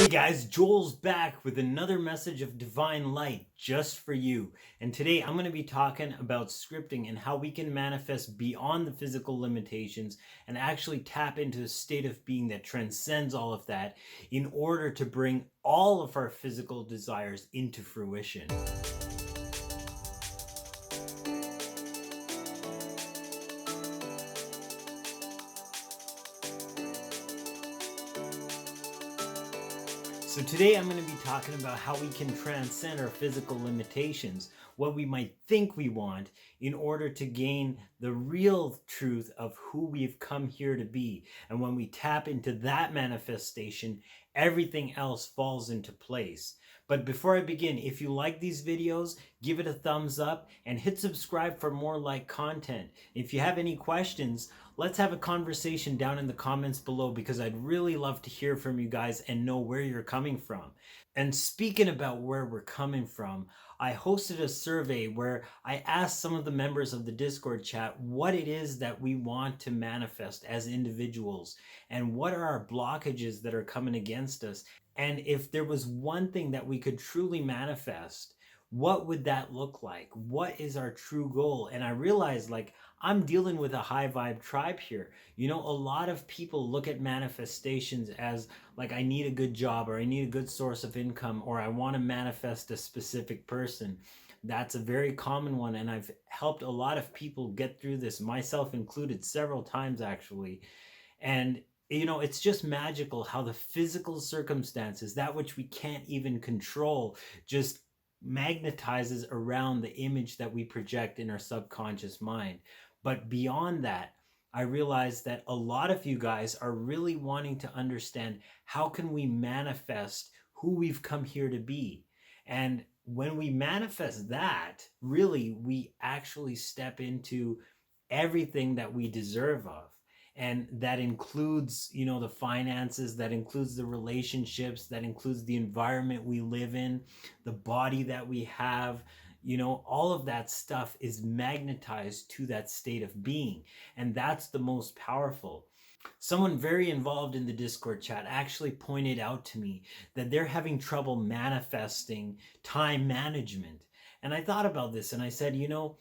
Hey guys, Joel's back with another message of divine light just for you. And today I'm going to be talking about scripting and how we can manifest beyond the physical limitations and actually tap into a state of being that transcends all of that in order to bring all of our physical desires into fruition. So today I'm going to be talking about how we can transcend our physical limitations, what we might think we want in order to gain the real truth of who we've come here to be. And when we tap into that manifestation, everything else falls into place. But before I begin, if you like these videos, give it a thumbs up and hit subscribe for more like content. If you have any questions, let's have a conversation down in the comments below because I'd really love to hear from you guys and know where you're coming from. And speaking about where we're coming from, I hosted a survey where I asked some of the members of the Discord chat what it is that we want to manifest as individuals and what are our blockages that are coming against us. And if there was one thing that we could truly manifest, what would that look like? What is our true goal? And I realized, like, I'm dealing with a high vibe tribe here. You know, a lot of people look at manifestations as like, I need a good job, or I need a good source of income, or I want to manifest a specific person. That's a very common one. And I've helped a lot of people get through this, myself included, several times actually. And you know, it's just magical how the physical circumstances, that which we can't even control, just magnetizes around the image that we project in our subconscious mind. But beyond that, I realize that a lot of you guys are really wanting to understand, how can we manifest who we've come here to be? And when we manifest that, really, we actually step into everything that we deserve of. And that includes, you know, the finances, that includes the relationships, that includes the environment we live in, the body that we have. You know, all of that stuff is magnetized to that state of being. And that's the most powerful. Someone very involved in the Discord chat actually pointed out to me that they're having trouble manifesting time management. And I thought about this and I said, you know,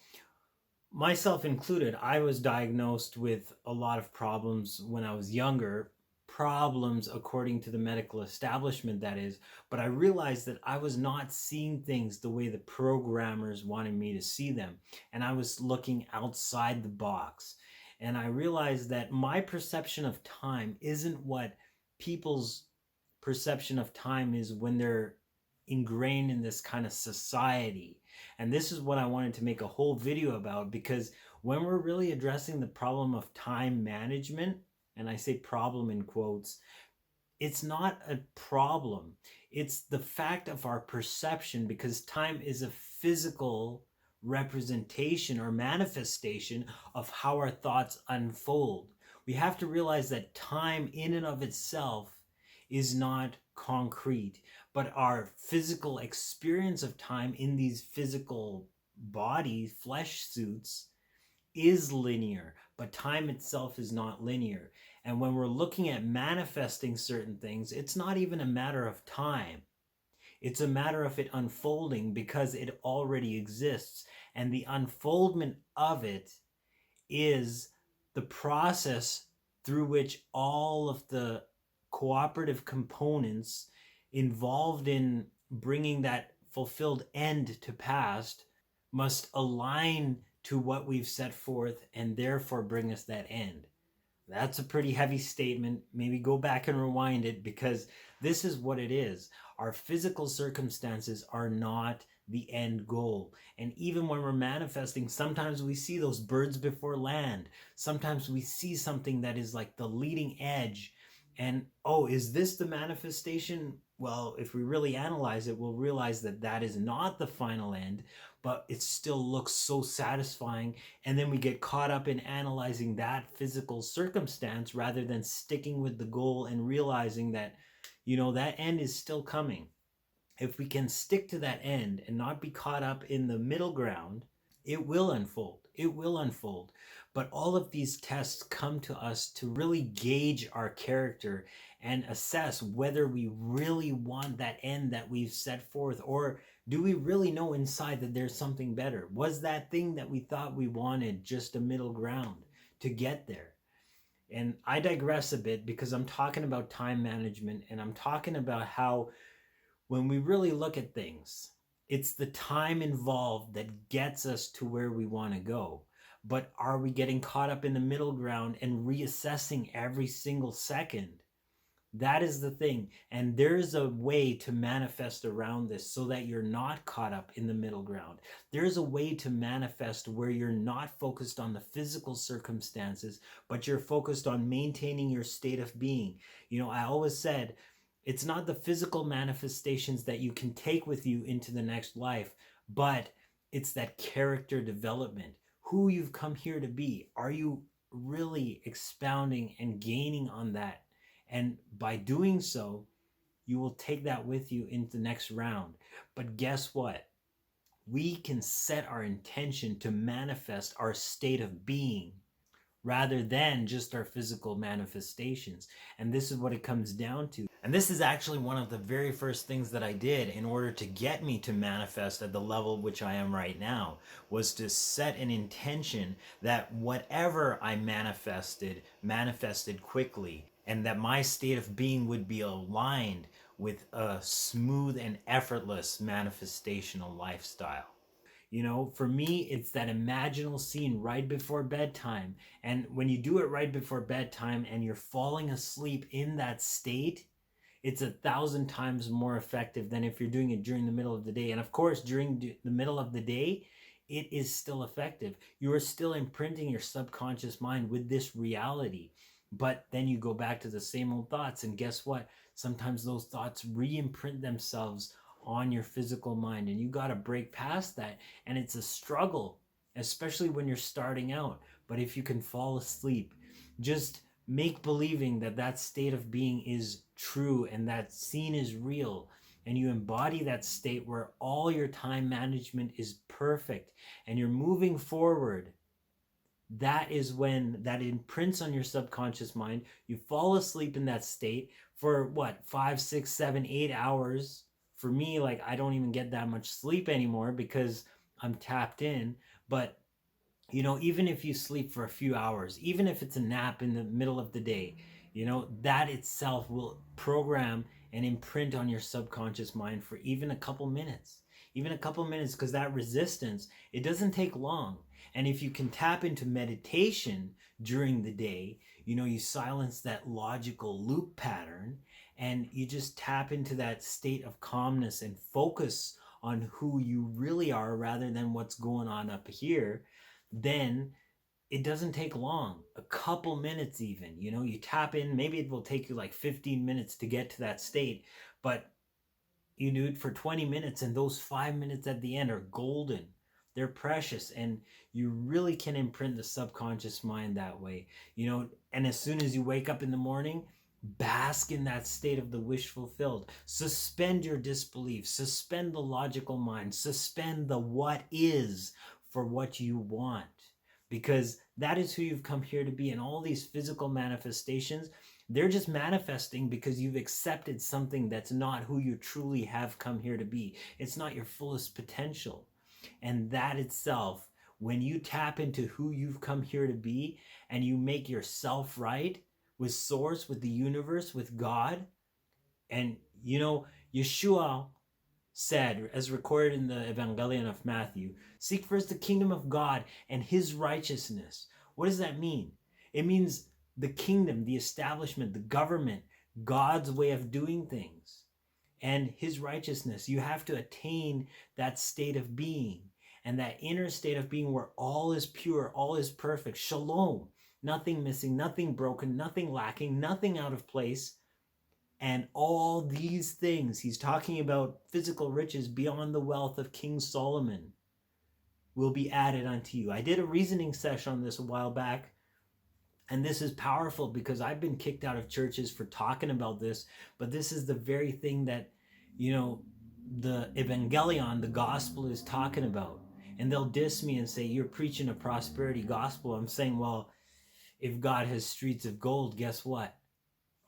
myself included, I was diagnosed with a lot of problems when I was younger, problems according to the medical establishment, that is. But I realized that I was not seeing things the way the programmers wanted me to see them. And I was looking outside the box. And I realized that my perception of time isn't what people's perception of time is when they're ingrained in this kind of society. And this is what I wanted to make a whole video about, because when we're really addressing the problem of time management, and I say problem in quotes, it's not a problem. It's the fact of our perception, because time is a physical representation or manifestation of how our thoughts unfold. We have to realize that time in and of itself is not concrete, but our physical experience of time in these physical body flesh suits is linear, but time itself is not linear. And when we're looking at manifesting certain things, it's not even a matter of time. It's a matter of it unfolding, because it already exists. And the unfoldment of it is the process through which all of the cooperative components involved in bringing that fulfilled end to pass must align to what we've set forth and therefore bring us that end. That's a pretty heavy statement. Maybe go back and rewind it, because this is what it is. Our physical circumstances are not the end goal. And even when we're manifesting, sometimes we see those birds before land. Sometimes we see something that is like the leading edge. And, oh, is this the manifestation? Well, if we really analyze it, we'll realize that that is not the final end, but it still looks so satisfying. And then we get caught up in analyzing that physical circumstance rather than sticking with the goal and realizing that, you know, that end is still coming. If we can stick to that end and not be caught up in the middle ground, It will unfold. It will unfold. But all of these tests come to us to really gauge our character and assess whether we really want that end that we've set forth, or do we really know inside that there's something better? Was that thing that we thought we wanted just a middle ground to get there? And I digress a bit because I'm talking about time management, and I'm talking about how when we really look at things, it's the time involved that gets us to where we want to go. But are we getting caught up in the middle ground and reassessing every single second? That is the thing. And there's a way to manifest around this so that you're not caught up in the middle ground. There's a way to manifest where you're not focused on the physical circumstances, but you're focused on maintaining your state of being. I always said, it's not the physical manifestations that you can take with you into the next life, but it's that character development, who you've come here to be. Are you really expounding and gaining on that? And by doing so, you will take that with you into the next round. But guess what? We can set our intention to manifest our state of being rather than just our physical manifestations. And this is what it comes down to. And this is actually one of the very first things that I did in order to get me to manifest at the level which I am right now, was to set an intention that whatever I manifested quickly, and that my state of being would be aligned with a smooth and effortless manifestational lifestyle. For me, it's that imaginal scene right before bedtime. And when you do it right before bedtime and you're falling asleep in that state, it's 1,000 times more effective than if you're doing it during the middle of the day. And of course, during the middle of the day, it is still effective. You are still imprinting your subconscious mind with this reality. But then you go back to the same old thoughts. And guess what? Sometimes those thoughts re-imprint themselves on your physical mind, and you got to break past that. And it's a struggle, especially when you're starting out. But if you can fall asleep, just make believing that that state of being is true and that scene is real, and you embody that state where all your time management is perfect and you're moving forward. That is when that imprints on your subconscious mind. You fall asleep in that state for what, 5, 6, 7, 8 hours. For me, like, I don't even get that much sleep anymore because I'm tapped in. But even if you sleep for a few hours, even if it's a nap in the middle of the day, that itself will program and imprint on your subconscious mind for even a couple minutes. Because that resistance, it doesn't take long. And if you can tap into meditation during the day, you silence that logical loop pattern and you just tap into that state of calmness and focus on who you really are rather than what's going on up here, then it doesn't take long, a couple minutes even. You tap in, maybe it will take you like 15 minutes to get to that state, but you do it for 20 minutes, and those 5 minutes at the end are golden. They're precious, and you really can imprint the subconscious mind that way. And as soon as you wake up in the morning, bask in that state of the wish fulfilled. Suspend your disbelief, suspend the logical mind, suspend the what is for what you want, because that is who you've come here to be. And all these physical manifestations, they're just manifesting because you've accepted something that's not who you truly have come here to be. It's not your fullest potential. And that itself, when you tap into who you've come here to be and you make yourself right with source, with the universe, with God, and Yeshua said, as recorded in the Evangelion of Matthew, seek first the kingdom of God and his righteousness. What does that mean? It means the kingdom, the establishment, the government, God's way of doing things, and his righteousness. You have to attain that state of being, and that inner state of being where all is pure, all is perfect. Shalom, nothing missing, nothing broken, nothing lacking, nothing out of place. And all these things, he's talking about physical riches beyond the wealth of King Solomon, will be added unto you. I did a reasoning session on this a while back, and this is powerful because I've been kicked out of churches for talking about this, but this is the very thing that, the Evangelion, the gospel, is talking about. And they'll diss me and say, you're preaching a prosperity gospel. I'm saying, well, if God has streets of gold, guess what?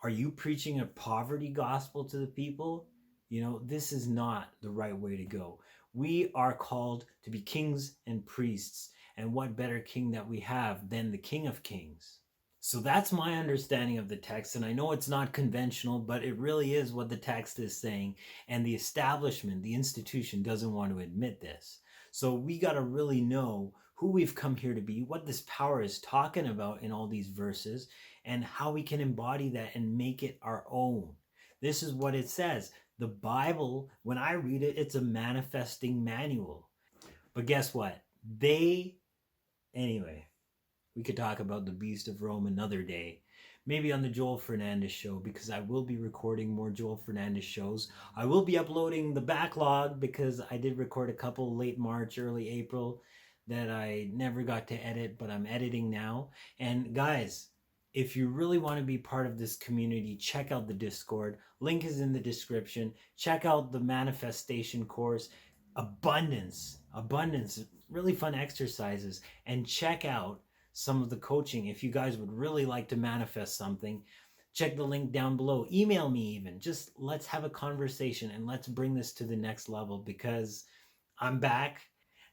Are you preaching a poverty gospel to the people? You know, this is not the right way to go. We are called to be kings and priests. And what better king that we have than the King of Kings? So that's my understanding of the text. And I know it's not conventional, but it really is what the text is saying. And the establishment, the institution, doesn't want to admit this. So we got to really know who we've come here to be, what this power is talking about in all these verses, and how we can embody that and make it our own. This is what it says. The Bible, when I read it, it's a manifesting manual. But guess what? Anyway, we could talk about the Beast of Rome another day. Maybe on the Joel Fernandez show, because I will be recording more Joel Fernandez shows. I will be uploading the backlog because I did record a couple late March, early April that I never got to edit, but I'm editing now. And guys, if you really want to be part of this community, check out the Discord. Link is in the description. Check out the manifestation course. Abundance, really fun exercises. And check out some of the coaching. If you guys would really like to manifest something, check the link down below. Email me even. Just let's have a conversation and let's bring this to the next level, because I'm back.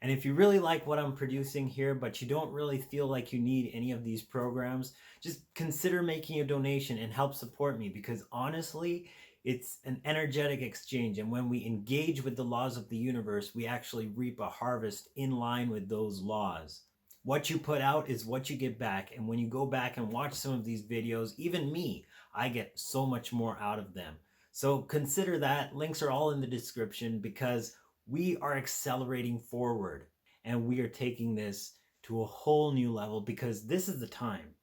And if you really like what I'm producing here, but you don't really feel like you need any of these programs, just consider making a donation and help support me, because honestly, it's an energetic exchange. And when we engage with the laws of the universe, we actually reap a harvest in line with those laws. What you put out is what you get back. And when you go back and watch some of these videos, even me, I get so much more out of them. So consider that. Links are all in the description, because we are accelerating forward and we are taking this to a whole new level, because this is the time.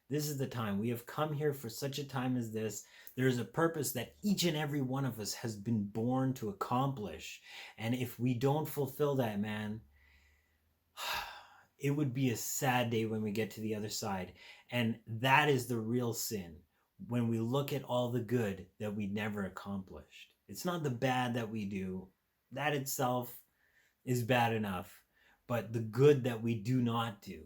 This is the time. We have come here for such a time as this. There is a purpose that each and every one of us has been born to accomplish. And if we don't fulfill that, man, it would be a sad day when we get to the other side. And that is the real sin, when we look at all the good that we never accomplished. It's not the bad that we do. That itself is bad enough. But the good that we do not do.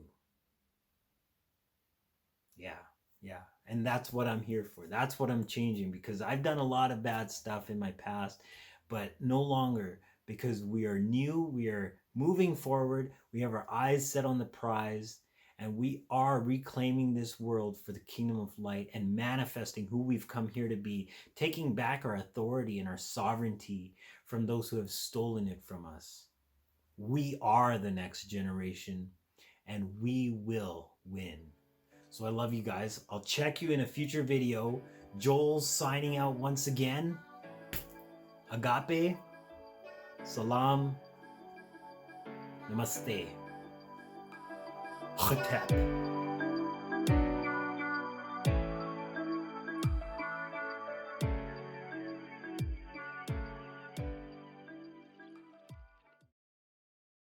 Yeah. And that's what I'm here for. That's what I'm changing, because I've done a lot of bad stuff in my past, but no longer, because we are new, we are moving forward, we have our eyes set on the prize, and we are reclaiming this world for the kingdom of light and manifesting who we've come here to be, taking back our authority and our sovereignty from those who have stolen it from us. We are the next generation, and we will win. So I love you guys. I'll check you in a future video. Joel's signing out once again. Agape. Salaam. Namaste. Hotep.